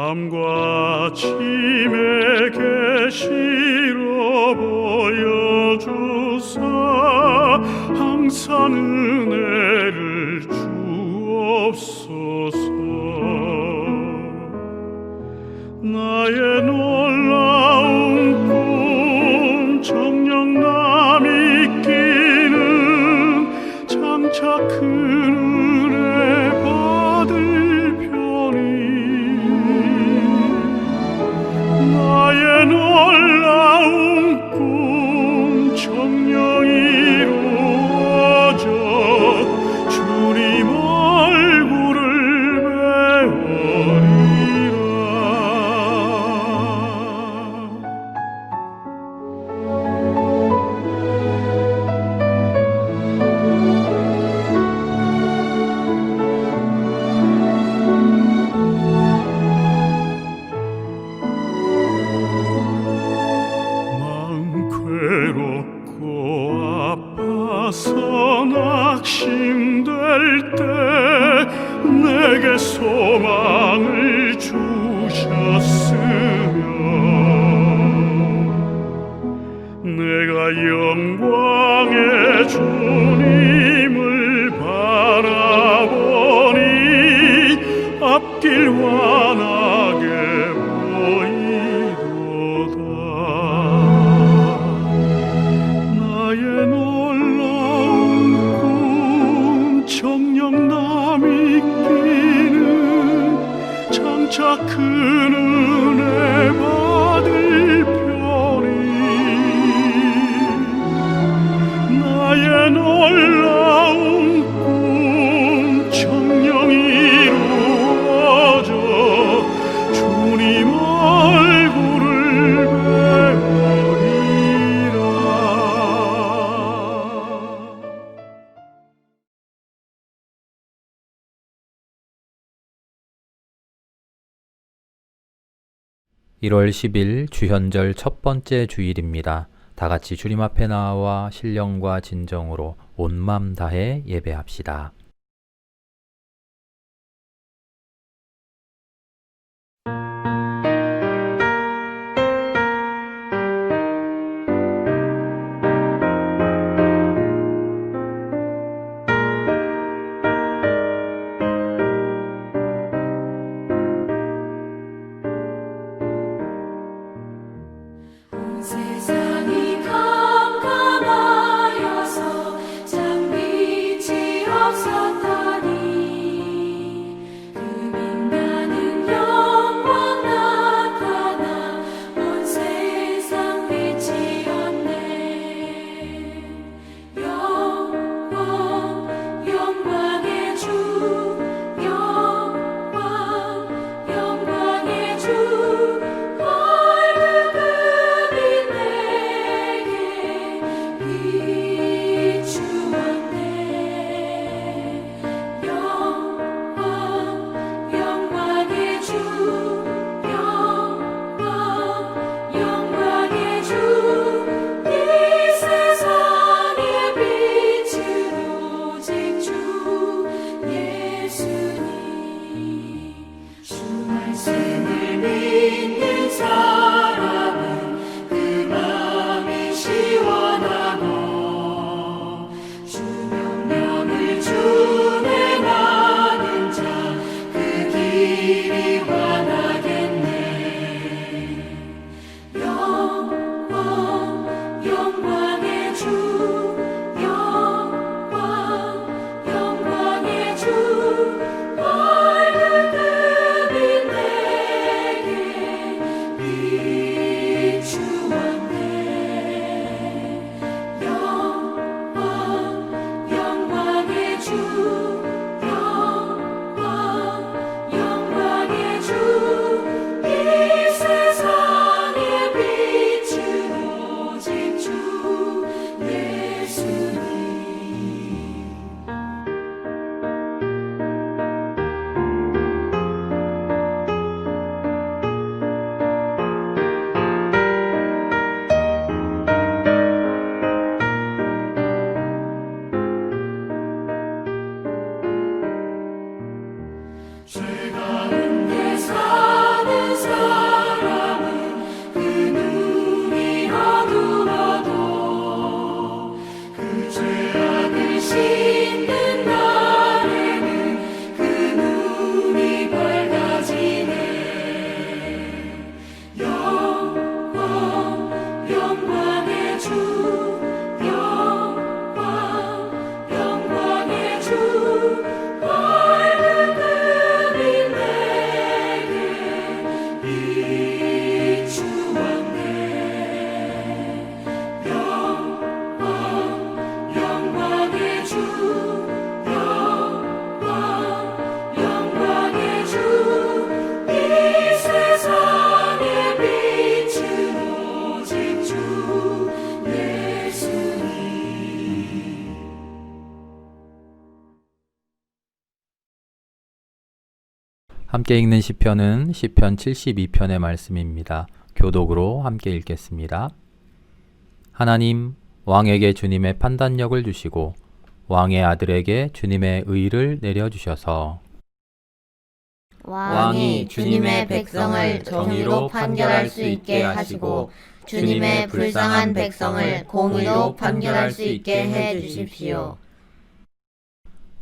밤과 아침에 계시로 보여주사 항상 은혜를 주옵소서. 나의 놀라운 꿈 정녕 남이 끼는 장차 큰 은혜 받을 편이 나의 놀라운 꿈 정녕 이루어져 주님 얼굴을 배우리라. 아파서 낙심될 때 내게 소망을 주셨으며 내가 영광의 주님을 바라보니 앞길 환하게 정녕 남이 끼는 장차 큰 은혜 받을 편이 나의 놀라운 꿈 정녕 이루어져 주님 얼굴을 배우리라. (1월 10일) 주현절 첫 번째 주일입니다. 다 같이 주님 앞에 나와 신령과 진정으로 온 맘 다해 예배합시다. 세상이 캄캄하여서 참 빛이 없었더니 그 빛나는 영광 나타나 온 세상 빛이었네. 영광의 주, 영광의 주 죄 가운데 사는 함께 읽는 시편은 시편 72편의 말씀입니다. 교독으로 함께 읽겠습니다. 하나님, 왕에게 주님의 판단력을 주시고 왕의 아들에게 주님의 의를 내려주셔서 왕이 주님의 백성을 정의로 판결할 수 있게 하시고 주님의 불쌍한 백성을 공의로 판결할 수 있게 해 주십시오.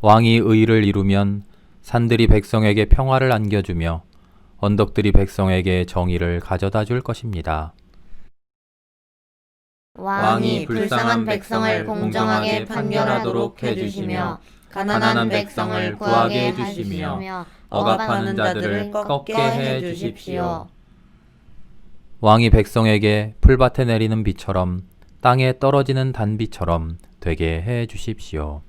왕이 의를 이루면 산들이 백성에게 평화를 안겨주며 언덕들이 백성에게 정의를 가져다 줄 것입니다. 왕이 불쌍한 백성을 공정하게 판결하도록 해주시며 가난한 백성을 구하게 해주시며 억압하는 자들을 꺾게 해주십시오. 왕이 백성에게 풀밭에 내리는 비처럼 땅에 떨어지는 단비처럼 되게 해 주십시오.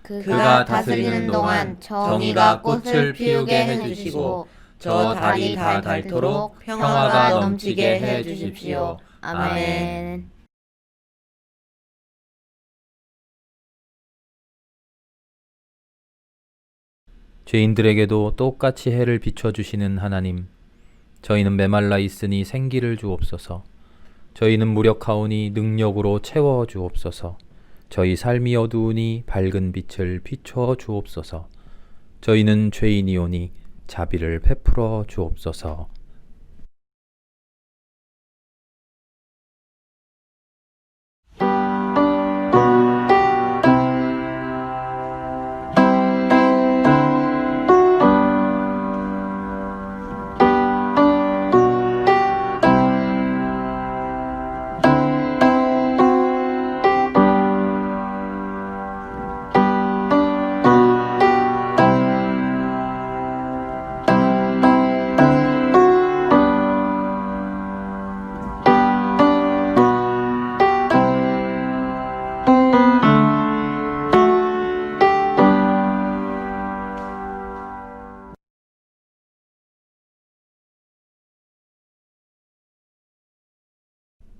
그가 다스리는 동안 정의가 꽃을 피우게 해주시고 저 달이 다 닳도록 평화가 넘치게 해주십시오. 아멘. 죄인들에게도 똑같이 해를 비춰주시는 하나님, 저희는 메말라 있으니 생기를 주옵소서. 저희는 무력하오니 능력으로 채워 주옵소서. 저희 삶이 어두우니 밝은 빛을 비춰 주옵소서. 저희는 죄인이오니 자비를 베풀어 주옵소서.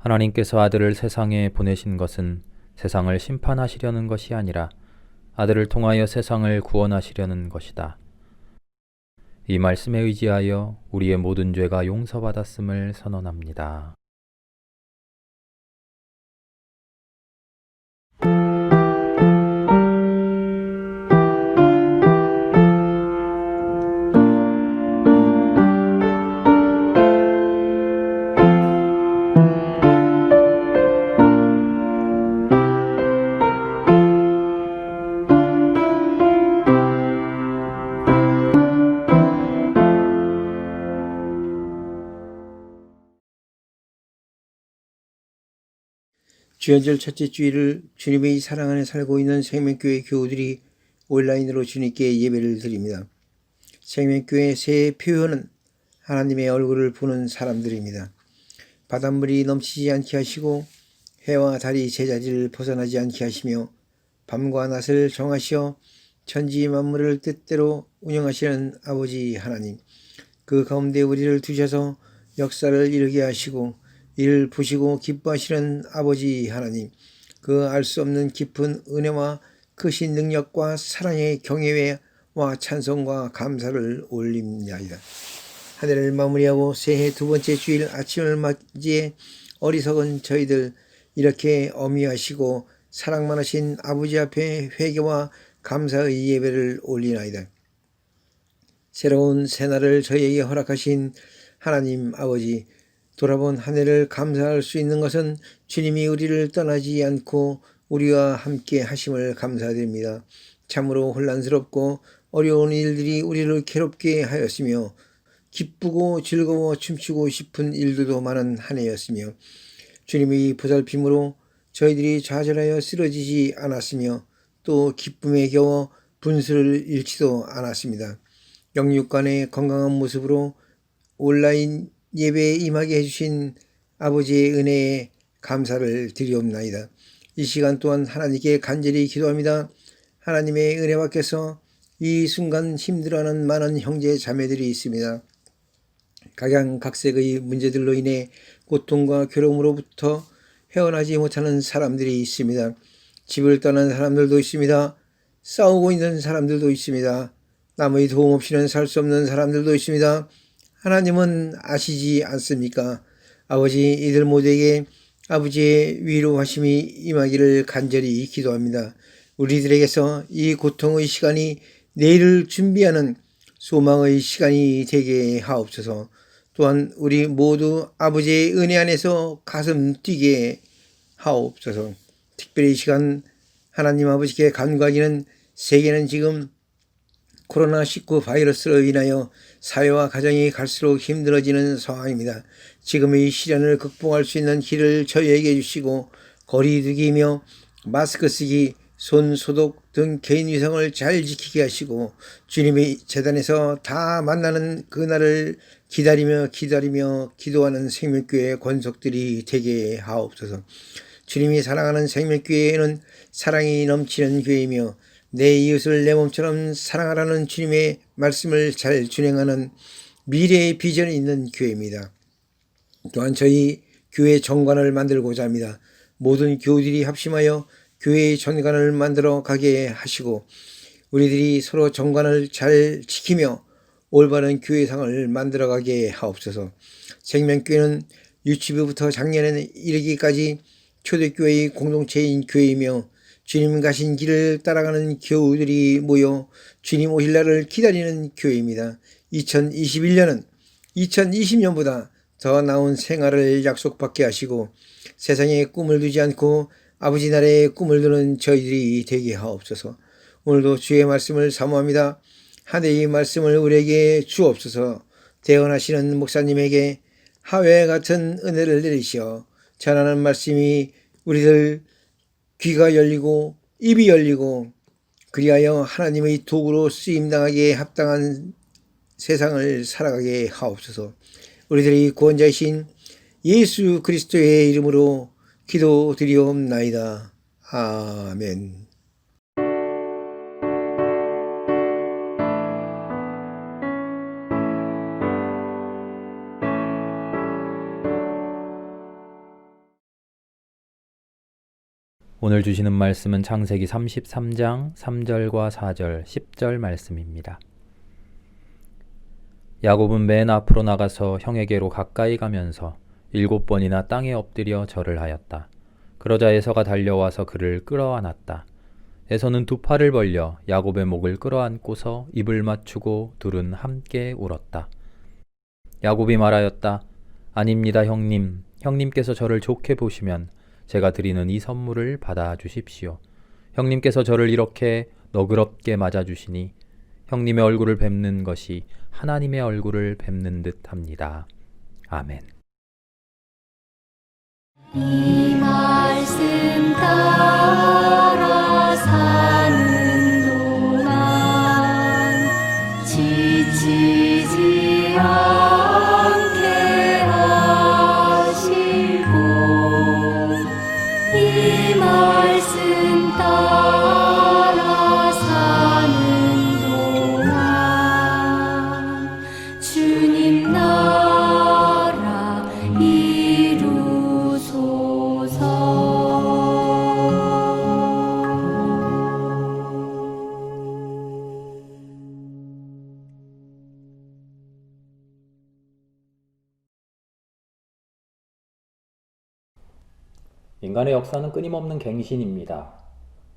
하나님께서 아들을 세상에 보내신 것은 세상을 심판하시려는 것이 아니라 아들을 통하여 세상을 구원하시려는 것이다. 이 말씀에 의지하여 우리의 모든 죄가 용서받았음을 선언합니다. 주연절 첫째 주일을 주님의 사랑 안에 살고 있는 생명교회 교우들이 온라인으로 주님께 예배를 드립니다. 생명교회 새 표현은 하나님의 얼굴을 보는 사람들입니다. 바닷물이 넘치지 않게 하시고 해와 달이 제자리를 벗어나지 않게 하시며 밤과 낮을 정하시어 천지 만물을 뜻대로 운영하시는 아버지 하나님, 그 가운데 우리를 두셔서 역사를 이루게 하시고 이를 보시고 기뻐하시는 아버지 하나님, 그 알 수 없는 깊은 은혜와 크신 능력과 사랑의 경외와 찬송과 감사를 올립니다. 한 해를 마무리하고 새해 두 번째 주일 아침을 맞이해 어리석은 저희들 이렇게 어미하시고 사랑만 하신 아버지 앞에 회개와 감사의 예배를 올리나이다. 새로운 새날을 저희에게 허락하신 하나님 아버지, 돌아본 한 해를 감사할 수 있는 것은 주님이 우리를 떠나지 않고 우리와 함께 하심을 감사드립니다. 참으로 혼란스럽고 어려운 일들이 우리를 괴롭게 하였으며 기쁘고 즐거워 춤추고 싶은 일들도 많은 한 해였으며 주님의 보살핌으로 저희들이 좌절하여 쓰러지지 않았으며 또 기쁨에 겨워 분수를 잃지도 않았습니다. 영육간의 건강한 모습으로 온라인 예배에 임하게 해주신 아버지의 은혜에 감사를 드리옵나이다. 이 시간 또한 하나님께 간절히 기도합니다. 하나님의 은혜 밖에서 이 순간 힘들어하는 많은 형제 자매들이 있습니다. 각양각색의 문제들로 인해 고통과 괴로움으로부터 헤어나지 못하는 사람들이 있습니다. 집을 떠난 사람들도 있습니다. 싸우고 있는 사람들도 있습니다. 남의 도움 없이는 살 수 없는 사람들도 있습니다. 하나님은 아시지 않습니까? 아버지, 이들 모두에게 아버지의 위로하심이 임하기를 간절히 기도합니다. 우리들에게서 이 고통의 시간이 내일을 준비하는 소망의 시간이 되게 하옵소서. 또한 우리 모두 아버지의 은혜 안에서 가슴 뛰게 하옵소서. 특별히 이 시간 하나님 아버지께 간구하기는 세계는 지금 코로나19 바이러스로 인하여 사회와 가정이 갈수록 힘들어지는 상황입니다. 지금의 시련을 극복할 수 있는 길을 저희에게 주시고 거리두기며 마스크 쓰기, 손 소독 등 개인 위생을 잘 지키게 하시고 주님의 재단에서 다 만나는 그날을 기다리며 기도하는 생명교회 권속들이 되게 하옵소서. 주님이 사랑하는 생명교회는 사랑이 넘치는 교회이며 내 이웃을 내 몸처럼 사랑하라는 주님의 말씀을 잘 준행하는 미래의 비전이 있는 교회입니다. 또한 저희 교회 정관을 만들고자 합니다. 모든 교우들이 합심하여 교회의 정관을 만들어 가게 하시고 우리들이 서로 정관을 잘 지키며 올바른 교회상을 만들어 가게 하옵소서. 생명교회는 유치부부터 작년에 이르기까지 초대교회의 공동체인 교회이며 주님 가신 길을 따라가는 교우들이 모여 주님 오실 날을 기다리는 교회입니다. 2021년은 2020년보다 더 나은 생활을 약속받게 하시고 세상에 꿈을 두지 않고 아버지 나라의 꿈을 두는 저희들이 되게 하옵소서. 오늘도 주의 말씀을 사모합니다. 한 해의 말씀을 우리에게 주옵소서. 대언하시는 목사님에게 하회 같은 은혜를 내리시어 전하는 말씀이 우리들 귀가 열리고 입이 열리고 그리하여 하나님의 도구로 쓰임당하기에 합당한 세상을 살아가게 하옵소서. 우리들의 구원자이신 예수 그리스도의 이름으로 기도드리옵나이다. 아멘. 오늘 주시는 말씀은 창세기 33장 3절과 4절, 10절 말씀입니다. 야곱은 맨 앞으로 나가서 형에게로 가까이 가면서 7번이나 땅에 엎드려 절을 하였다. 그러자 에서가 달려와서 그를 끌어안았다. 에서는 두 팔을 벌려 야곱의 목을 끌어안고서 입을 맞추고 둘은 함께 울었다. 야곱이 말하였다. 아닙니다, 형님. 형님께서 저를 좋게 보시면 제가 드리는 이 선물을 받아주십시오. 형님께서 저를 이렇게 너그럽게 맞아주시니 형님의 얼굴을 뵙는 것이 하나님의 얼굴을 뵙는 듯합니다. 아멘. 이 말씀 따라 사는 동안 지치지 않게 하시고 이 말씀 따라 사는 동안 주님 나라 인간의 역사는 끊임없는 갱신입니다.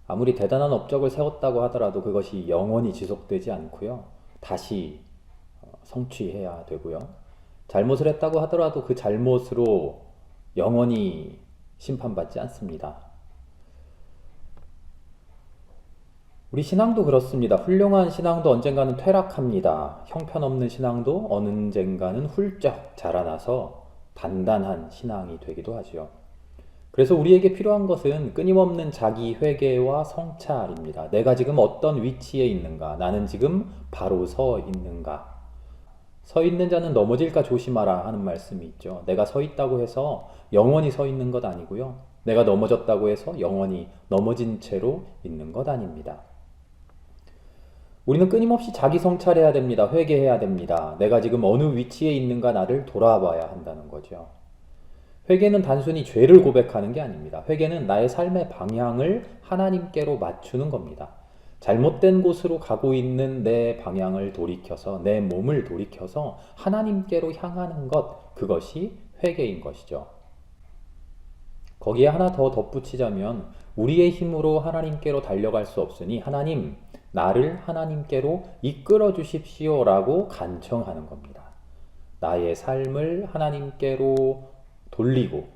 아무리 대단한 업적을 세웠다고 하더라도 그것이 영원히 지속되지 않고요. 다시 성취해야 되고요. 잘못을 했다고 하더라도 그 잘못으로 영원히 심판받지 않습니다. 우리 신앙도 그렇습니다. 훌륭한 신앙도 언젠가는 퇴락합니다. 형편없는 신앙도 언젠가는 훌쩍 자라나서 단단한 신앙이 되기도 하죠. 그래서 우리에게 필요한 것은 끊임없는 자기 회개와 성찰입니다. 내가 지금 어떤 위치에 있는가? 나는 지금 바로 서 있는가? 서 있는 자는 넘어질까 조심하라 하는 말씀이 있죠. 내가 서 있다고 해서 영원히 서 있는 것 아니고요. 내가 넘어졌다고 해서 영원히 넘어진 채로 있는 것 아닙니다. 우리는 끊임없이 자기 성찰해야 됩니다. 회개해야 됩니다. 내가 지금 어느 위치에 있는가 나를 돌아봐야 한다는 거죠. 회개는 단순히 죄를 고백하는 게 아닙니다. 회개는 나의 삶의 방향을 하나님께로 맞추는 겁니다. 잘못된 곳으로 가고 있는 내 방향을 돌이켜서 내 몸을 돌이켜서 하나님께로 향하는 것, 그것이 회개인 것이죠. 거기에 하나 더 덧붙이자면 우리의 힘으로 하나님께로 달려갈 수 없으니 하나님, 나를 하나님께로 이끌어 주십시오 라고 간청하는 겁니다. 나의 삶을 하나님께로 돌리고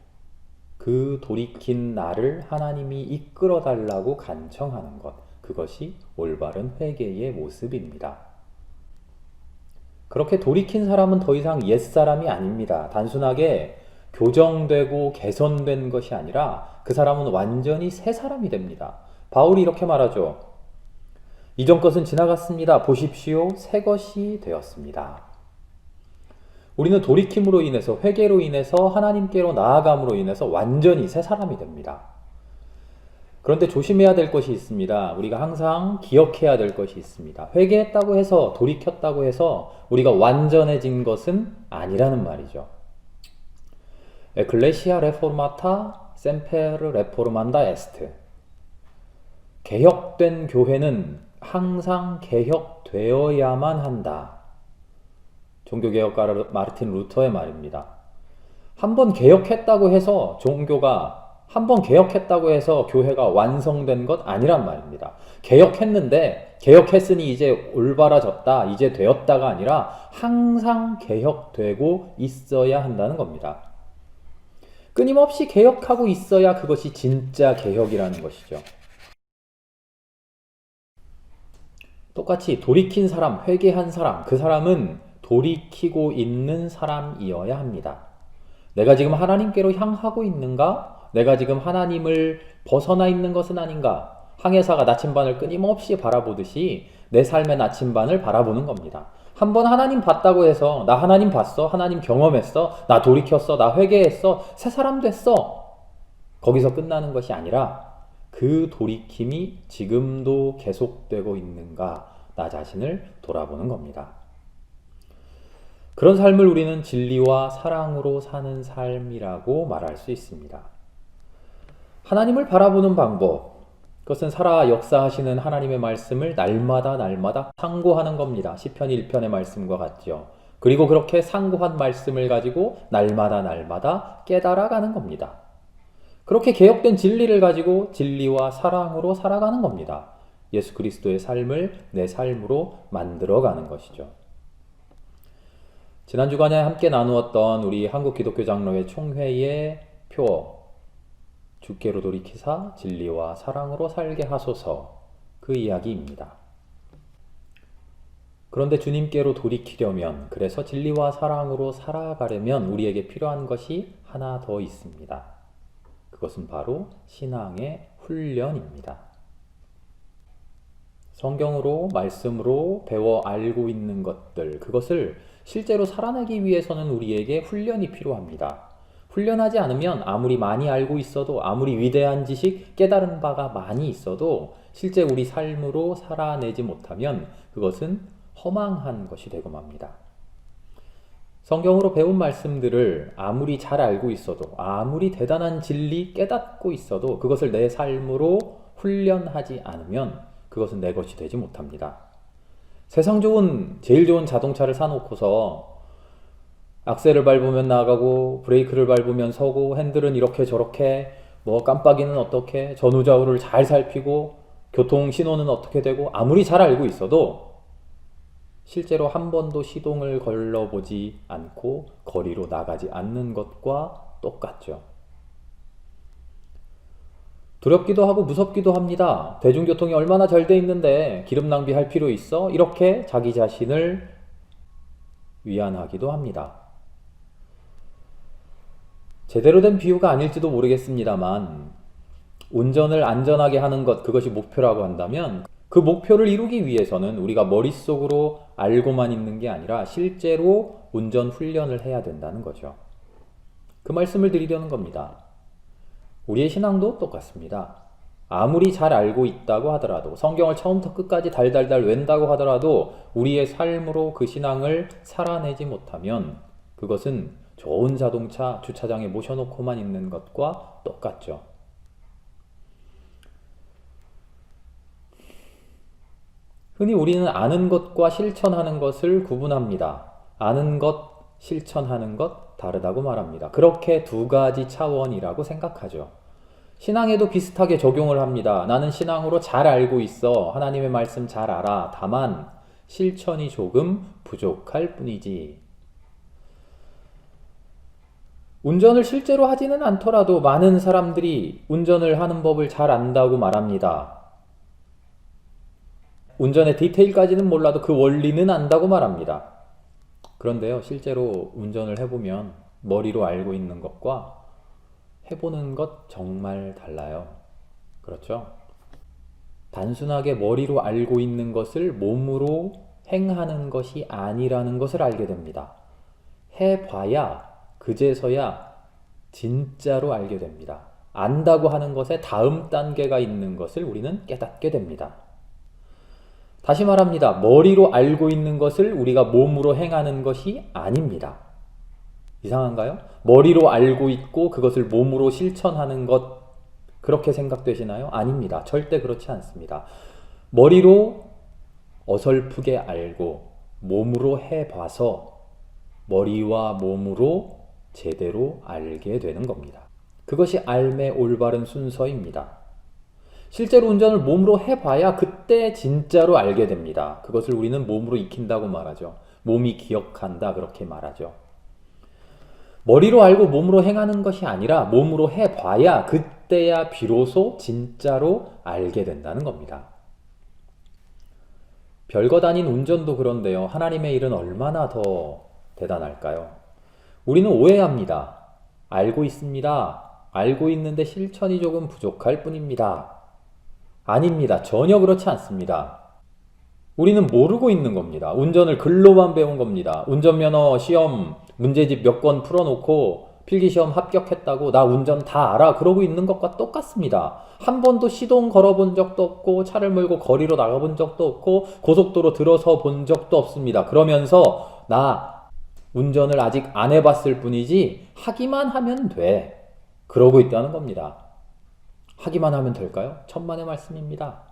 그 돌이킨 나를 하나님이 이끌어 달라고 간청하는 것, 그것이 올바른 회개의 모습입니다. 그렇게 돌이킨 사람은 더 이상 옛사람이 아닙니다. 단순하게 교정되고 개선된 것이 아니라 그 사람은 완전히 새 사람이 됩니다. 바울이 이렇게 말하죠. 이전 것은 지나갔습니다. 보십시오. 새 것이 되었습니다. 우리는 돌이킴으로 인해서, 회개로 인해서, 하나님께로 나아감으로 인해서 완전히 새 사람이 됩니다. 그런데 조심해야 될 것이 있습니다. 우리가 항상 기억해야 될 것이 있습니다. 회개했다고 해서, 돌이켰다고 해서 우리가 완전해진 것은 아니라는 말이죠. Ecclesia Reformata Semper Reformanda Est. 개혁된 교회는 항상 개혁되어야만 한다. 종교개혁가 마르틴 루터의 말입니다. 한번 개혁했다고 해서 한번 개혁했다고 해서 교회가 완성된 것 아니란 말입니다. 개혁했으니 이제 올바라졌다, 이제 되었다가 아니라 항상 개혁되고 있어야 한다는 겁니다. 끊임없이 개혁하고 있어야 그것이 진짜 개혁이라는 것이죠. 똑같이 돌이킨 사람, 회개한 사람, 그 사람은 돌이키고 있는 사람이어야 합니다. 내가 지금 하나님께로 향하고 있는가? 내가 지금 하나님을 벗어나 있는 것은 아닌가? 항해사가 나침반을 끊임없이 바라보듯이 내 삶의 나침반을 바라보는 겁니다. 한번 하나님 봤다고 해서 나 하나님 봤어, 하나님 경험했어, 나 돌이켰어, 나 회개했어, 새 사람 됐어. 거기서 끝나는 것이 아니라 그 돌이킴이 지금도 계속되고 있는가? 나 자신을 돌아보는 겁니다. 그런 삶을 우리는 진리와 사랑으로 사는 삶이라고 말할 수 있습니다. 하나님을 바라보는 방법, 그것은 살아 역사하시는 하나님의 말씀을 날마다 상고하는 겁니다. 시편 1편의 말씀과 같죠. 그리고 그렇게 상고한 말씀을 가지고 날마다 깨달아가는 겁니다. 그렇게 개혁된 진리를 가지고 진리와 사랑으로 살아가는 겁니다. 예수 그리스도의 삶을 내 삶으로 만들어가는 것이죠. 지난 주간에 함께 나누었던 우리 한국기독교장로회 총회의 표, 주께로 돌이키사 진리와 사랑으로 살게 하소서, 그 이야기입니다. 그런데 주님께로 돌이키려면, 그래서 진리와 사랑으로 살아가려면 우리에게 필요한 것이 하나 더 있습니다. 그것은 바로 신앙의 훈련입니다. 성경으로, 말씀으로 배워 알고 있는 것들, 그것을 실제로 살아내기 위해서는 우리에게 훈련이 필요합니다. 훈련하지 않으면 아무리 많이 알고 있어도, 아무리 위대한 지식, 깨달은 바가 많이 있어도 실제 우리 삶으로 살아내지 못하면 그것은 허망한 것이 되고 맙니다. 성경으로 배운 말씀들을 아무리 잘 알고 있어도, 아무리 대단한 진리 깨닫고 있어도 그것을 내 삶으로 훈련하지 않으면 그것은 내 것이 되지 못합니다. 제일 좋은 자동차를 사놓고서 악셀을 밟으면 나가고 브레이크를 밟으면 서고 핸들은 이렇게 저렇게 깜빡이는 어떻게, 전후좌우를 잘 살피고 교통신호는 어떻게 되고 아무리 잘 알고 있어도 실제로 한 번도 시동을 걸러보지 않고 거리로 나가지 않는 것과 똑같죠. 두렵기도 하고 무섭기도 합니다. 대중교통이 얼마나 잘 돼 있는데 기름 낭비할 필요 있어? 이렇게 자기 자신을 위안하기도 합니다. 제대로 된 비유가 아닐지도 모르겠습니다만 운전을 안전하게 하는 것, 그것이 목표라고 한다면 그 목표를 이루기 위해서는 우리가 머릿속으로 알고만 있는 게 아니라 실제로 운전 훈련을 해야 된다는 거죠. 그 말씀을 드리려는 겁니다. 우리의 신앙도 똑같습니다. 아무리 잘 알고 있다고 하더라도, 성경을 처음부터 끝까지 달달달 웬다고 하더라도 우리의 삶으로 그 신앙을 살아내지 못하면 그것은 좋은 자동차 주차장에 모셔놓고만 있는 것과 똑같죠. 흔히 우리는 아는 것과 실천하는 것을 구분합니다. 아는 것, 실천하는 것 다르다고 말합니다. 그렇게 두 가지 차원이라고 생각하죠. 신앙에도 비슷하게 적용을 합니다. 나는 신앙으로 잘 알고 있어. 하나님의 말씀 잘 알아. 다만 실천이 조금 부족할 뿐이지. 운전을 실제로 하지는 않더라도 많은 사람들이 운전을 하는 법을 잘 안다고 말합니다. 운전의 디테일까지는 몰라도 그 원리는 안다고 말합니다. 그런데요, 실제로 운전을 해보면 머리로 알고 있는 것과 해보는 것 정말 달라요. 그렇죠? 단순하게 머리로 알고 있는 것을 몸으로 행하는 것이 아니라는 것을 알게 됩니다. 해봐야 그제서야 진짜로 알게 됩니다. 안다고 하는 것에 다음 단계가 있는 것을 우리는 깨닫게 됩니다. 다시 말합니다. 머리로 알고 있는 것을 우리가 몸으로 행하는 것이 아닙니다. 이상한가요? 머리로 알고 있고 그것을 몸으로 실천하는 것, 그렇게 생각되시나요? 아닙니다. 절대 그렇지 않습니다. 머리로 어설프게 알고 몸으로 해봐서 머리와 몸으로 제대로 알게 되는 겁니다. 그것이 삶의 올바른 순서입니다. 실제로 운전을 몸으로 해봐야 그때 진짜로 알게 됩니다. 그것을 우리는 몸으로 익힌다고 말하죠. 몸이 기억한다, 그렇게 말하죠. 머리로 알고 몸으로 행하는 것이 아니라 몸으로 해봐야 그때야 비로소 진짜로 알게 된다는 겁니다. 별것 아닌 운전도 그런데요. 하나님의 일은 얼마나 더 대단할까요? 우리는 오해합니다. 알고 있습니다. 알고 있는데 실천이 조금 부족할 뿐입니다. 아닙니다. 전혀 그렇지 않습니다. 우리는 모르고 있는 겁니다. 운전을 글로만 배운 겁니다. 운전면허 시험 문제집 몇 권 풀어놓고 필기시험 합격했다고 나 운전 다 알아 그러고 있는 것과 똑같습니다. 한 번도 시동 걸어본 적도 없고 차를 몰고 거리로 나가본 적도 없고 고속도로 들어서 본 적도 없습니다. 그러면서 나 운전을 아직 안 해봤을 뿐이지 하기만 하면 돼. 그러고 있다는 겁니다. 하기만 하면 될까요? 천만의 말씀입니다.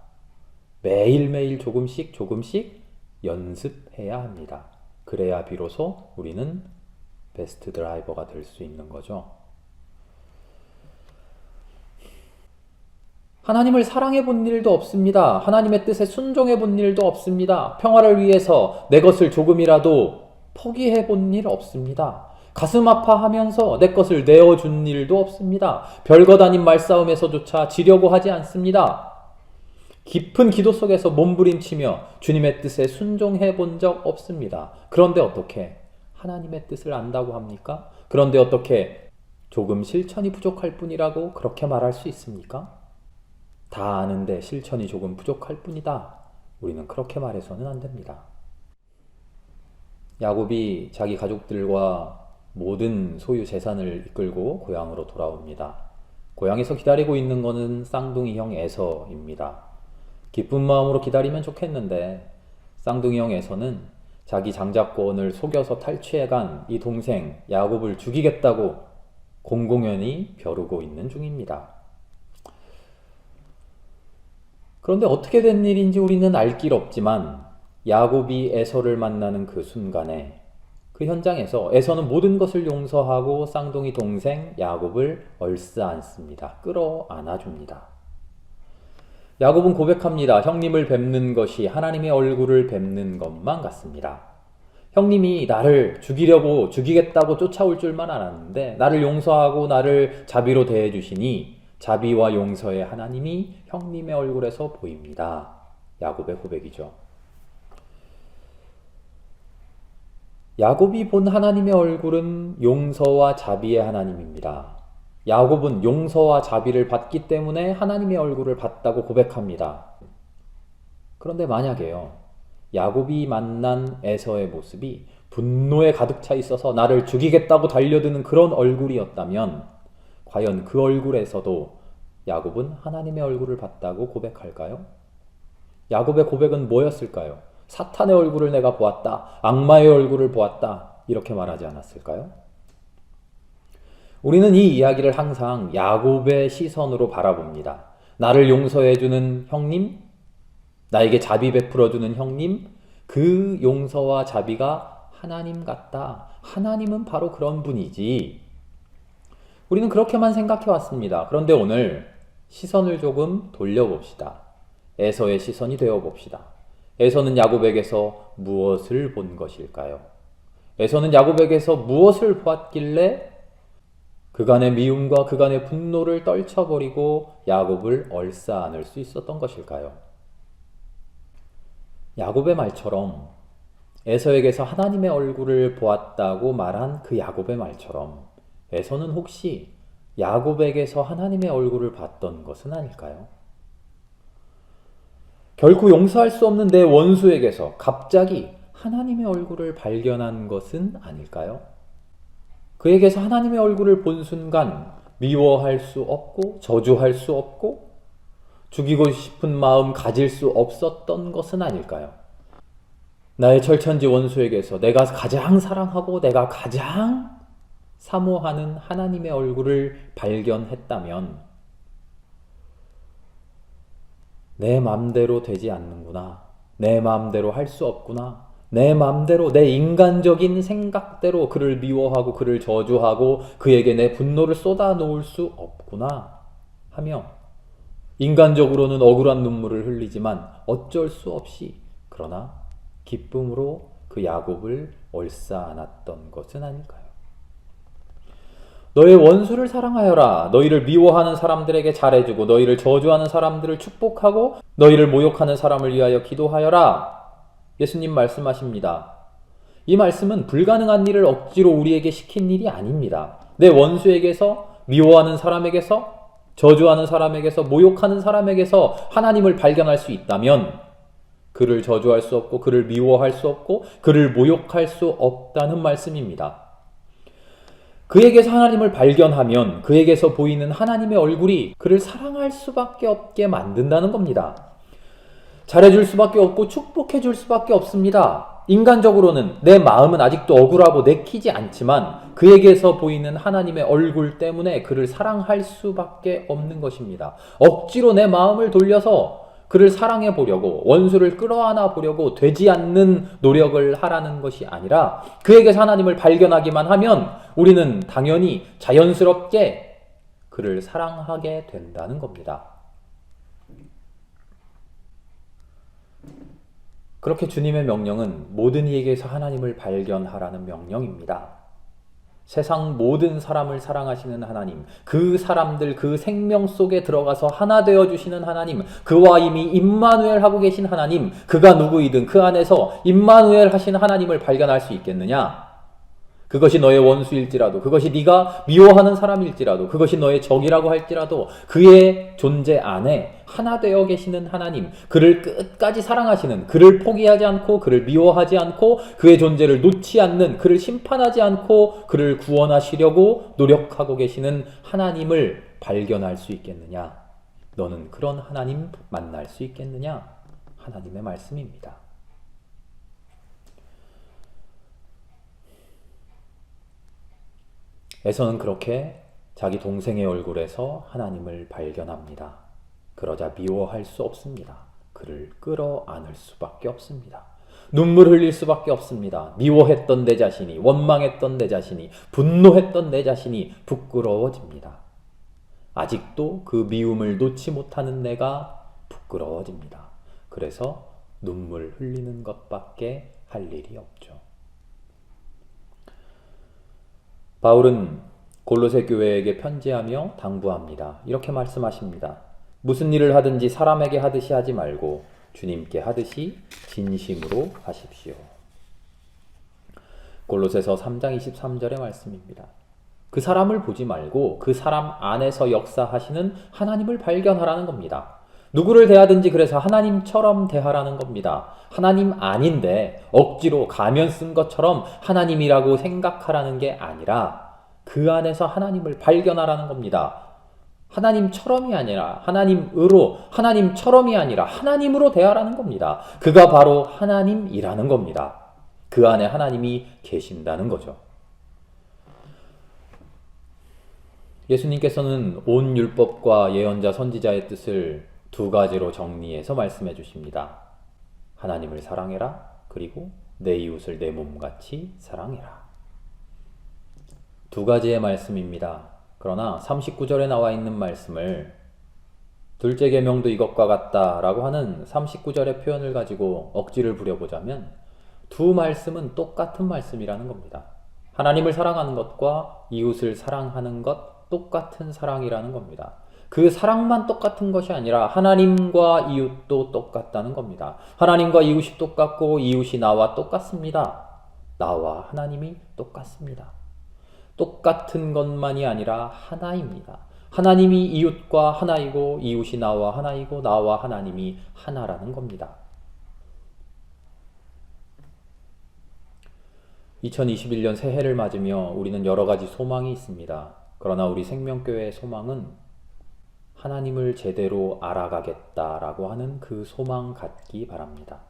매일매일 조금씩 연습해야 합니다. 그래야 비로소 우리는 베스트 드라이버가 될 수 있는 거죠. 하나님을 사랑해 본 일도 없습니다. 하나님의 뜻에 순종해 본 일도 없습니다. 평화를 위해서 내 것을 조금이라도 포기해 본 일 없습니다. 가슴 아파하면서 내 것을 내어준 일도 없습니다. 별것 아닌 말싸움에서조차 지려고 하지 않습니다. 깊은 기도 속에서 몸부림치며 주님의 뜻에 순종해 본 적 없습니다. 그런데 어떻게 하나님의 뜻을 안다고 합니까? 그런데 어떻게 조금 실천이 부족할 뿐이라고 그렇게 말할 수 있습니까? 다 아는데 실천이 조금 부족할 뿐이다. 우리는 그렇게 말해서는 안 됩니다. 야곱이 자기 가족들과 모든 소유 재산을 이끌고 고향으로 돌아옵니다. 고향에서 기다리고 있는 것은 쌍둥이 형 에서입니다. 기쁜 마음으로 기다리면 좋겠는데 쌍둥이 형 에서는 자기 장자권을 속여서 탈취해간 이 동생 야곱을 죽이겠다고 공공연히 벼르고 있는 중입니다. 그런데 어떻게 된 일인지 우리는 알 길 없지만 야곱이 에서를 만나는 그 순간에 그 현장에서 에서는 모든 것을 용서하고 쌍둥이 동생 야곱을 얼싸안습니다. 끌어안아줍니다. 야곱은 고백합니다. 형님을 뵙는 것이 하나님의 얼굴을 뵙는 것만 같습니다. 형님이 나를 죽이겠다고 쫓아올 줄만 알았는데 나를 용서하고 나를 자비로 대해주시니 자비와 용서의 하나님이 형님의 얼굴에서 보입니다. 야곱의 고백이죠. 야곱이 본 하나님의 얼굴은 용서와 자비의 하나님입니다. 야곱은 용서와 자비를 받기 때문에 하나님의 얼굴을 봤다고 고백합니다. 그런데 만약에요, 야곱이 만난 에서의 모습이 분노에 가득 차 있어서 나를 죽이겠다고 달려드는 그런 얼굴이었다면 과연 그 얼굴에서도 야곱은 하나님의 얼굴을 봤다고 고백할까요? 야곱의 고백은 뭐였을까요? 사탄의 얼굴을 내가 보았다. 악마의 얼굴을 보았다. 이렇게 말하지 않았을까요? 우리는 이 이야기를 항상 야곱의 시선으로 바라봅니다. 나를 용서해주는 형님, 나에게 자비 베풀어주는 형님, 그 용서와 자비가 하나님 같다. 하나님은 바로 그런 분이지. 우리는 그렇게만 생각해 왔습니다. 그런데 오늘 시선을 조금 돌려봅시다. 에서의 시선이 되어봅시다. 에서는 야곱에게서 무엇을 본 것일까요? 에서는 야곱에게서 무엇을 보았길래 그간의 미움과 그간의 분노를 떨쳐버리고 야곱을 얼싸안을 수 있었던 것일까요? 야곱의 말처럼 에서에게서 하나님의 얼굴을 보았다고 말한 그 야곱의 말처럼 에서는 혹시 야곱에게서 하나님의 얼굴을 봤던 것은 아닐까요? 결코 용서할 수 없는 내 원수에게서 갑자기 하나님의 얼굴을 발견한 것은 아닐까요? 그에게서 하나님의 얼굴을 본 순간 미워할 수 없고 저주할 수 없고 죽이고 싶은 마음 가질 수 없었던 것은 아닐까요? 나의 철천지 원수에게서 내가 가장 사랑하고 내가 가장 사모하는 하나님의 얼굴을 발견했다면 내 맘대로 되지 않는구나. 내 맘대로 할 수 없구나. 내 맘대로 내 인간적인 생각대로 그를 미워하고 그를 저주하고 그에게 내 분노를 쏟아놓을 수 없구나 하며 인간적으로는 억울한 눈물을 흘리지만 어쩔 수 없이 그러나 기쁨으로 그 야곱을 얼싸안았던 것은 아닐까요? 너의 원수를 사랑하여라. 너희를 미워하는 사람들에게 잘해주고 너희를 저주하는 사람들을 축복하고 너희를 모욕하는 사람을 위하여 기도하여라. 예수님 말씀하십니다. 이 말씀은 불가능한 일을 억지로 우리에게 시킨 일이 아닙니다. 내 원수에게서, 미워하는 사람에게서, 저주하는 사람에게서, 모욕하는 사람에게서 하나님을 발견할 수 있다면 그를 저주할 수 없고 그를 미워할 수 없고 그를 모욕할 수 없다는 말씀입니다. 그에게서 하나님을 발견하면 그에게서 보이는 하나님의 얼굴이 그를 사랑할 수밖에 없게 만든다는 겁니다. 잘해줄 수밖에 없고 축복해줄 수밖에 없습니다. 인간적으로는 내 마음은 아직도 억울하고 내키지 않지만 그에게서 보이는 하나님의 얼굴 때문에 그를 사랑할 수밖에 없는 것입니다. 억지로 내 마음을 돌려서 그를 사랑해 보려고 원수를 끌어안아 보려고 되지 않는 노력을 하라는 것이 아니라 그에게서 하나님을 발견하기만 하면 우리는 당연히 자연스럽게 그를 사랑하게 된다는 겁니다. 그렇게 주님의 명령은 모든 이에게서 하나님을 발견하라는 명령입니다. 세상 모든 사람을 사랑하시는 하나님, 그 사람들 그 생명 속에 들어가서 하나 되어주시는 하나님, 그와 이미 임마누엘 하고 계신 하나님, 그가 누구이든 그 안에서 임마누엘 하신 하나님을 발견할 수 있겠느냐? 그것이 너의 원수일지라도, 그것이 네가 미워하는 사람일지라도, 그것이 너의 적이라고 할지라도 그의 존재 안에 하나 되어 계시는 하나님, 그를 끝까지 사랑하시는, 그를 포기하지 않고 그를 미워하지 않고 그의 존재를 놓지 않는, 그를 심판하지 않고 그를 구원하시려고 노력하고 계시는 하나님을 발견할 수 있겠느냐? 너는 그런 하나님 만날 수 있겠느냐? 하나님의 말씀입니다. 에서는 그렇게 자기 동생의 얼굴에서 하나님을 발견합니다. 그러자 미워할 수 없습니다. 그를 끌어안을 수밖에 없습니다. 눈물 흘릴 수밖에 없습니다. 미워했던 내 자신이, 원망했던 내 자신이, 분노했던 내 자신이 부끄러워집니다. 아직도 그 미움을 놓지 못하는 내가 부끄러워집니다. 그래서 눈물 흘리는 것밖에 할 일이 없죠. 바울은 골로새 교회에게 편지하며 당부합니다. 이렇게 말씀하십니다. 무슨 일을 하든지 사람에게 하듯이 하지 말고 주님께 하듯이 진심으로 하십시오. 골로새서 3장 23절의 말씀입니다. 그 사람을 보지 말고 그 사람 안에서 역사하시는 하나님을 발견하라는 겁니다. 누구를 대하든지 그래서 하나님처럼 대하라는 겁니다. 하나님 아닌데 억지로 가면 쓴 것처럼 하나님이라고 생각하라는 게 아니라 그 안에서 하나님을 발견하라는 겁니다. 하나님처럼이 아니라 하나님처럼이 아니라 하나님으로 대하라는 겁니다. 그가 바로 하나님이라는 겁니다. 그 안에 하나님이 계신다는 거죠. 예수님께서는 온 율법과 예언자 선지자의 뜻을 두 가지로 정리해서 말씀해 주십니다. 하나님을 사랑해라. 그리고 내 이웃을 내 몸같이 사랑해라. 두 가지의 말씀입니다. 그러나 39절에 나와 있는 말씀을 둘째 계명도 이것과 같다라고 하는 39절의 표현을 가지고 억지를 부려보자면 두 말씀은 똑같은 말씀이라는 겁니다. 하나님을 사랑하는 것과 이웃을 사랑하는 것 똑같은 사랑이라는 겁니다. 그 사랑만 똑같은 것이 아니라 하나님과 이웃도 똑같다는 겁니다. 하나님과 이웃이 똑같고 이웃이 나와 똑같습니다. 나와 하나님이 똑같습니다. 똑같은 것만이 아니라 하나입니다. 하나님이 이웃과 하나이고 이웃이 나와 하나이고 나와 하나님이 하나라는 겁니다. 2021년 새해를 맞으며 우리는 여러 가지 소망이 있습니다. 그러나 우리 생명교회의 소망은 하나님을 제대로 알아가겠다라고 하는 그 소망 갖기 바랍니다.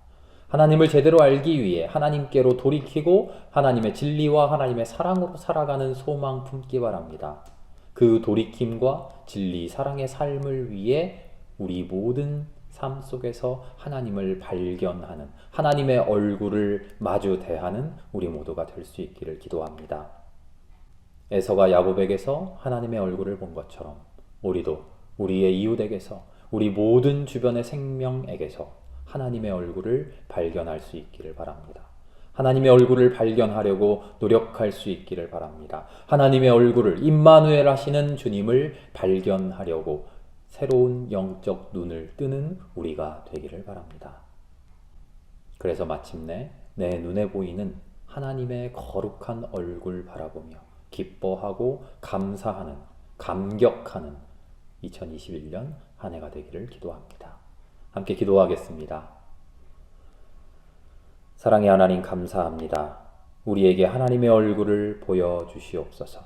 하나님을 제대로 알기 위해 하나님께로 돌이키고 하나님의 진리와 하나님의 사랑으로 살아가는 소망 품기 바랍니다. 그 돌이킴과 진리, 사랑의 삶을 위해 우리 모든 삶 속에서 하나님을 발견하는, 하나님의 얼굴을 마주 대하는 우리 모두가 될 수 있기를 기도합니다. 에서가 야곱에게서 하나님의 얼굴을 본 것처럼 우리도 우리의 이웃에게서, 우리 모든 주변의 생명에게서 하나님의 얼굴을 발견할 수 있기를 바랍니다. 하나님의 얼굴을 발견하려고 노력할 수 있기를 바랍니다. 하나님의 얼굴을, 임마누엘 하시는 주님을 발견하려고 새로운 영적 눈을 뜨는 우리가 되기를 바랍니다. 그래서 마침내 내 눈에 보이는 하나님의 거룩한 얼굴 바라보며 기뻐하고 감사하는, 감격하는 2021년 한 해가 되기를 기도합니다. 함께 기도하겠습니다. 사랑의 하나님 감사합니다. 우리에게 하나님의 얼굴을 보여주시옵소서.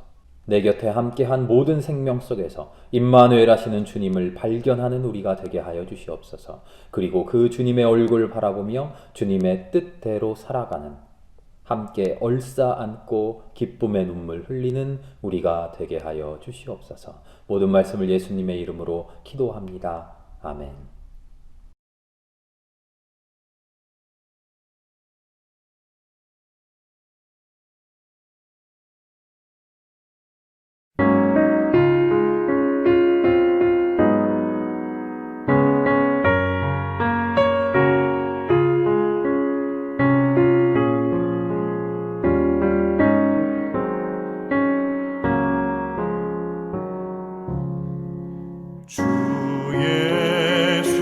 내 곁에 함께한 모든 생명 속에서 임마누엘 하시는 주님을 발견하는 우리가 되게 하여 주시옵소서. 그리고 그 주님의 얼굴 바라보며 주님의 뜻대로 살아가는, 함께 얼싸안고 기쁨의 눈물 흘리는 우리가 되게 하여 주시옵소서. 모든 말씀을 예수님의 이름으로 기도합니다. 아멘. 주 예수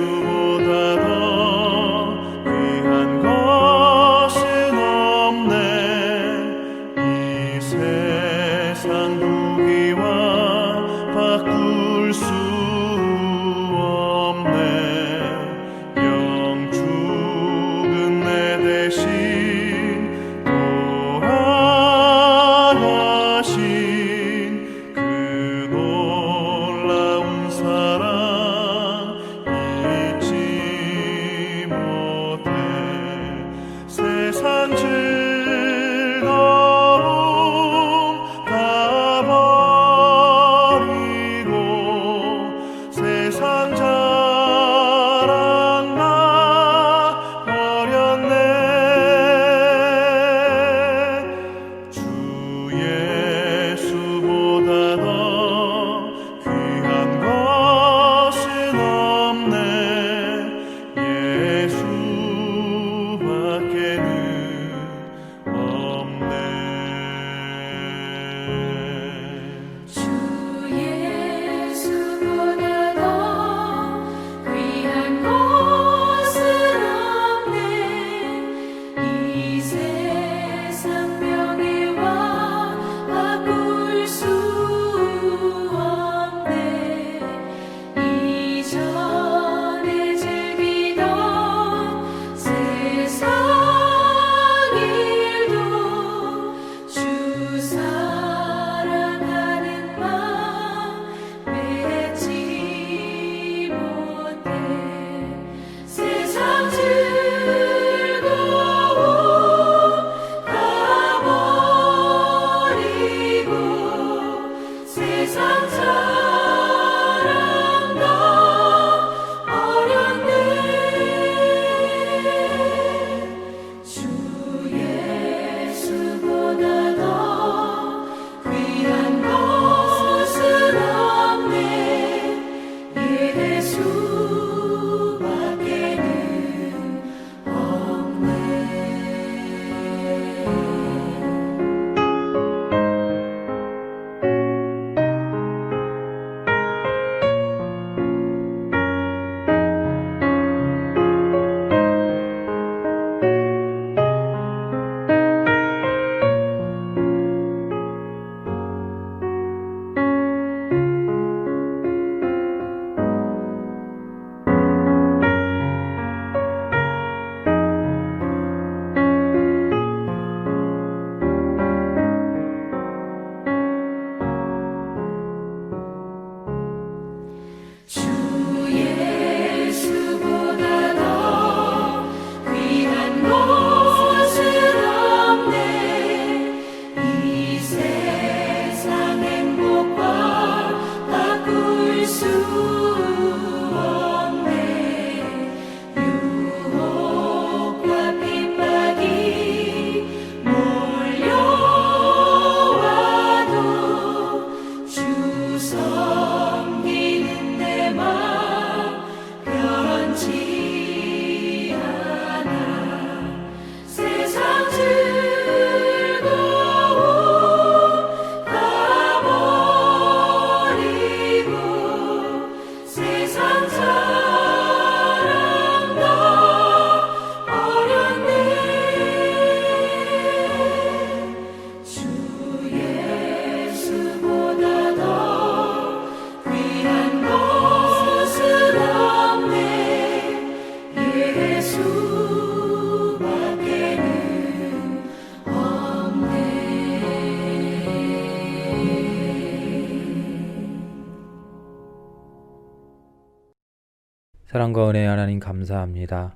사랑과 은혜의 하나님 감사합니다.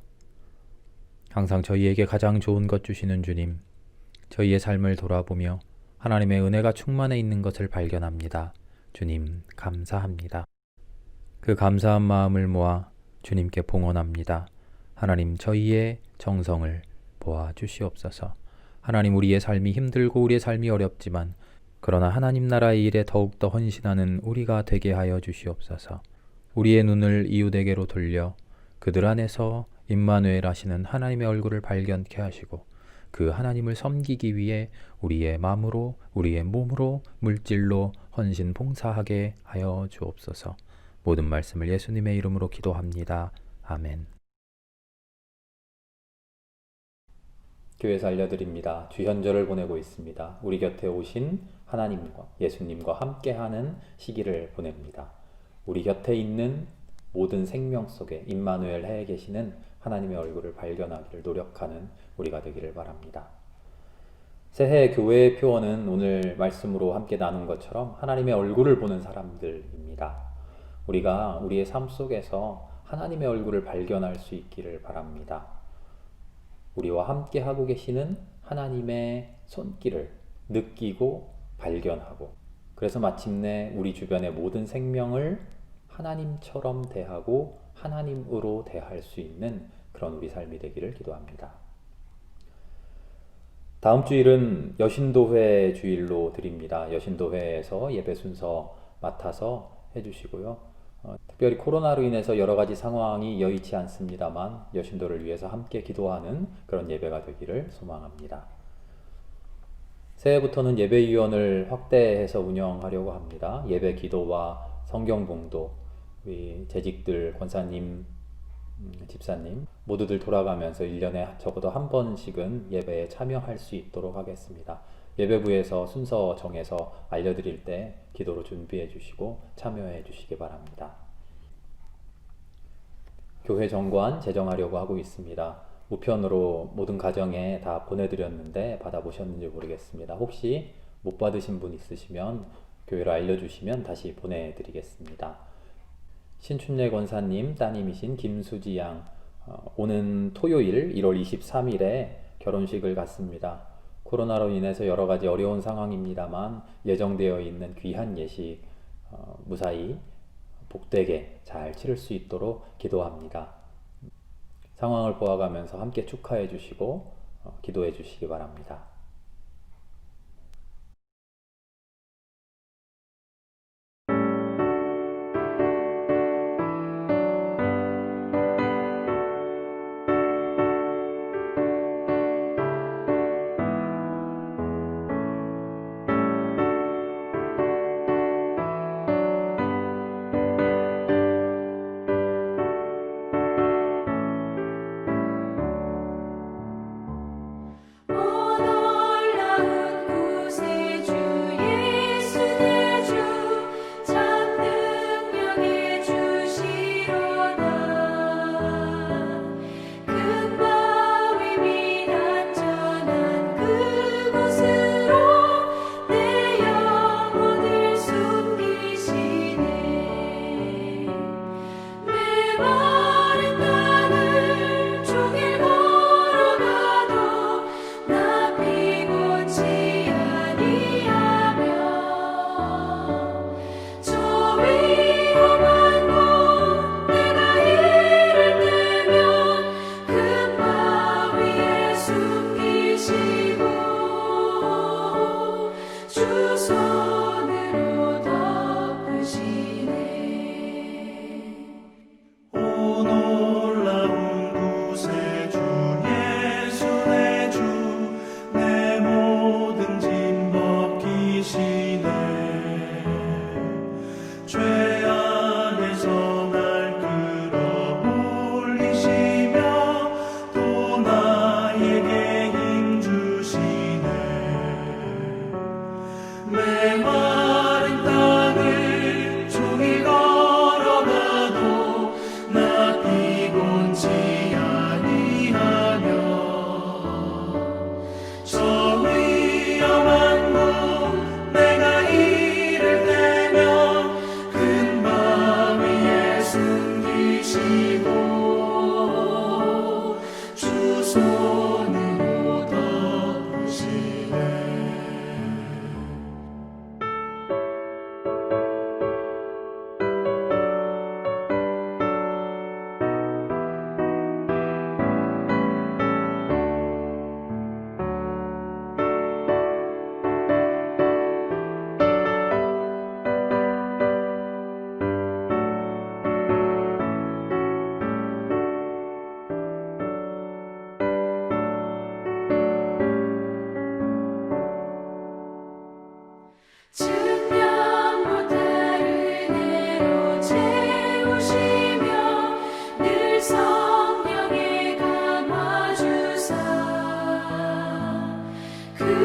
항상 저희에게 가장 좋은 것 주시는 주님, 저희의 삶을 돌아보며 하나님의 은혜가 충만해 있는 것을 발견합니다. 주님, 감사합니다. 그 감사한 마음을 모아 주님께 봉헌합니다. 하나님, 저희의 정성을 보아 주시옵소서. 하나님, 우리의 삶이 힘들고 우리의 삶이 어렵지만 그러나 하나님 나라의 일에 더욱더 헌신하는 우리가 되게 하여 주시옵소서. 우리의 눈을 이웃에게로 돌려 그들 안에서 임마누엘 하시는 하나님의 얼굴을 발견케 하시고 그 하나님을 섬기기 위해 우리의 마음으로 우리의 몸으로 물질로 헌신 봉사하게 하여 주옵소서. 모든 말씀을 예수님의 이름으로 기도합니다. 아멘. 교회에서 알려드립니다. 주현절을 보내고 있습니다. 우리 곁에 오신 하나님과 예수님과 함께하는 시기를 보냅니다. 우리 곁에 있는 모든 생명 속에 임마누엘 해 계시는 하나님의 얼굴을 발견하기를 노력하는 우리가 되기를 바랍니다. 새해 교회의 표어는 오늘 말씀으로 함께 나눈 것처럼 하나님의 얼굴을 보는 사람들입니다. 우리가 우리의 삶 속에서 하나님의 얼굴을 발견할 수 있기를 바랍니다. 우리와 함께 하고 계시는 하나님의 손길을 느끼고 발견하고, 그래서 마침내 우리 주변의 모든 생명을 하나님처럼 대하고 하나님으로 대할 수 있는 그런 우리 삶이 되기를 기도합니다. 다음 주일은 여신도회 주일로 드립니다. 여신도회에서 예배 순서 맡아서 해주시고요. 특별히 코로나로 인해서 여러 가지 상황이 여의치 않습니다만 여신도를 위해서 함께 기도하는 그런 예배가 되기를 소망합니다. 새해부터는 예배위원을 확대해서 운영하려고 합니다. 예배 기도와 성경 봉도, 우리 재직들, 권사님, 집사님 모두들 돌아가면서 1년에 적어도 한 번씩은 예배에 참여할 수 있도록 하겠습니다. 예배부에서 순서 정해서 알려드릴 때 기도로 준비해 주시고 참여해 주시기 바랍니다. 교회 정관 제정하려고 하고 있습니다. 우편으로 모든 가정에 다 보내드렸는데 받아보셨는지 모르겠습니다. 혹시 못 받으신 분 있으시면 교회로 알려주시면 다시 보내드리겠습니다. 신춘례 권사님 따님이신 김수지 양, 오는 토요일 1월 23일에 결혼식을 갖습니다. 코로나로 인해서 여러 가지 어려운 상황입니다만 예정되어 있는 귀한 예식 무사히 복되게 잘 치를 수 있도록 기도합니다. 상황을 보아가면서 함께 축하해 주시고 기도해 주시기 바랍니다. 하나님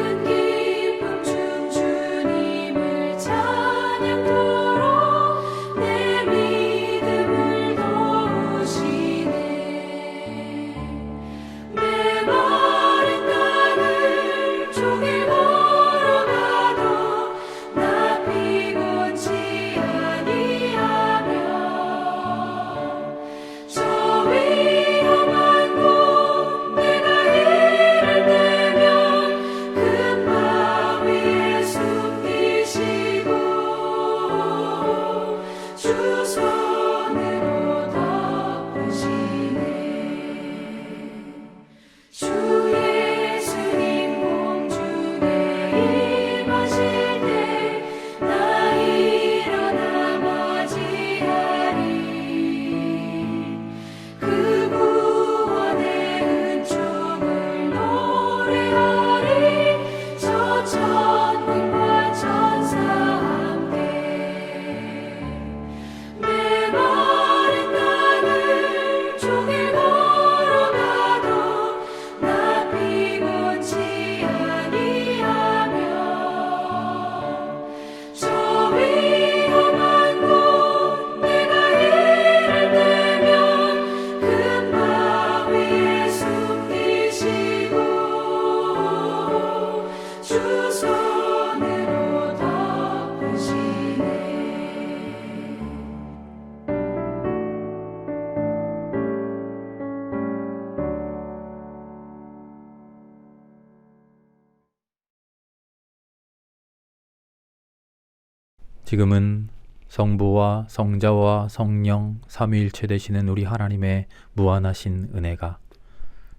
큰 기쁨 중 주님을 찬양토록 내 믿음을 도우시네. 메마른 땅을 종일 걸어가도 나 피곤치 아니하며 저 위험한 곳 내가 이를 때면 큰 바위에 숨기시고 주 손으로 덮으시네. 주 예수님 공중에 임하실 때 나 일어나 맞이하리. 그 구원의 은총을 노래하리. 저 천군과 천사 함께 메마른 땅을 종일 걸어가도 나 피곤치 아니하며 저 위험한 곳 내가 이를 때면 큰 바위에 숨기시고 주 손으로 덮으시네. 지금은 성부와 성자와 성령 삼위일체 되시는 우리 하나님의 무한하신 은혜가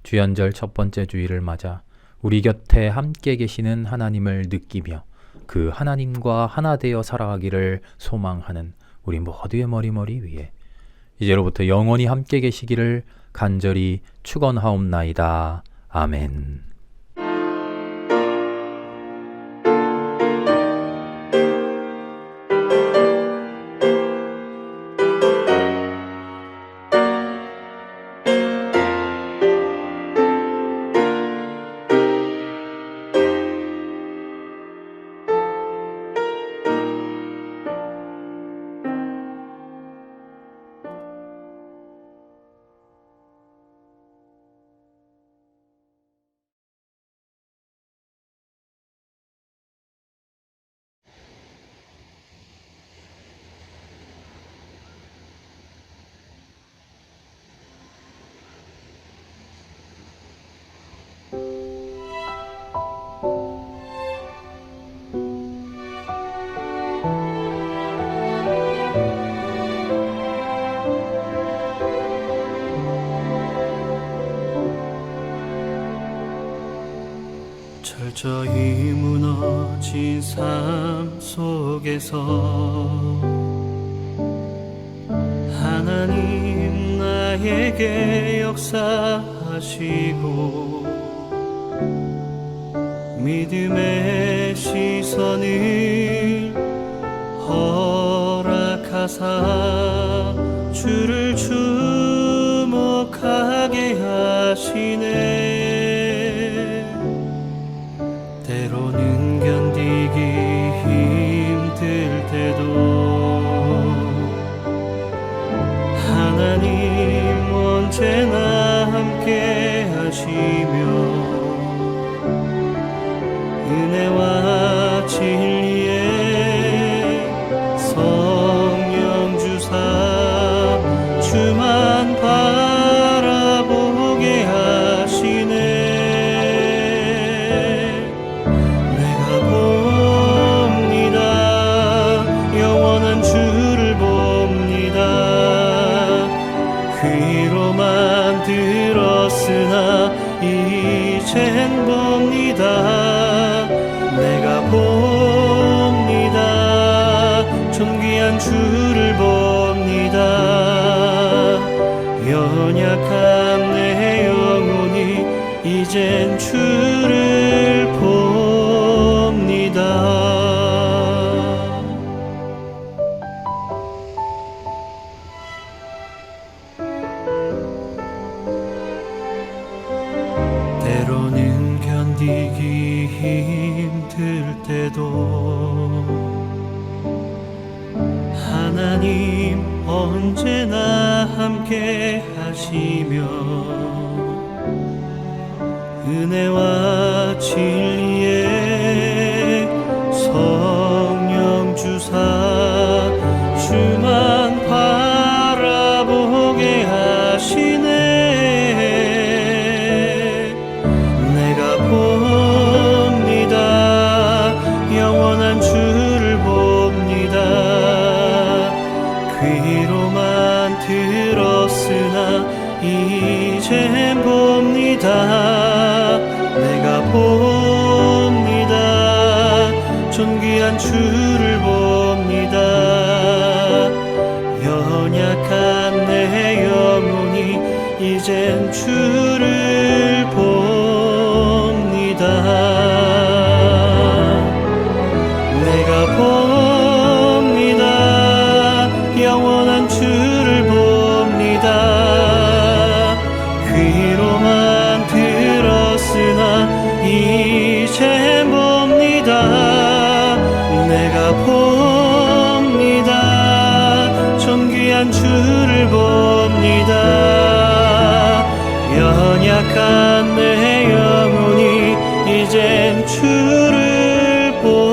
주연절 첫 번째 주일을 맞아 우리 곁에 함께 계시는 하나님을 느끼며 그 하나님과 하나 되어 살아가기를 소망하는 우리 모두의 머리 위에 이제로부터 영원히 함께 계시기를 간절히 축원하옵나이다. 아멘. 철저히 무너진 삶 속에서 하나님 나에게 역사하시고 믿음의 시선을 허락하사 주를 주목하게 하시네. 때로는 견디기 힘들 때도 하나님 언제나 함께 하시며 은혜와 진리에 성령 주사 주만 바라보게 하시네. 귀로만 들었으나 이젠 봅니다. 내가 봅니다. 존귀한 주를 봅니다. 연약한 내 영혼이 이젠 주를 봅니다. 때로는 견디기 힘들 때도 하나님 언제나 함께 하시며 은혜와 진리의 성령 주사 주만 바라보게 하시네. 내가 봅니다. 영원한 주를 봅니다. 귀로만 들었으나 이젠 봅니다. 내가 봅니다. 존귀한 주를 봅니다. 연약한 내 영혼이 이젠 주를 봅니다. 내가 봅니다. 영원한 주를 봅니다. 귀로만 들었으나 이제 봅니다. 내가 봅니다. 존귀한 주를 봅니다. 연약한 내 영혼이 이젠 주를 봅니다.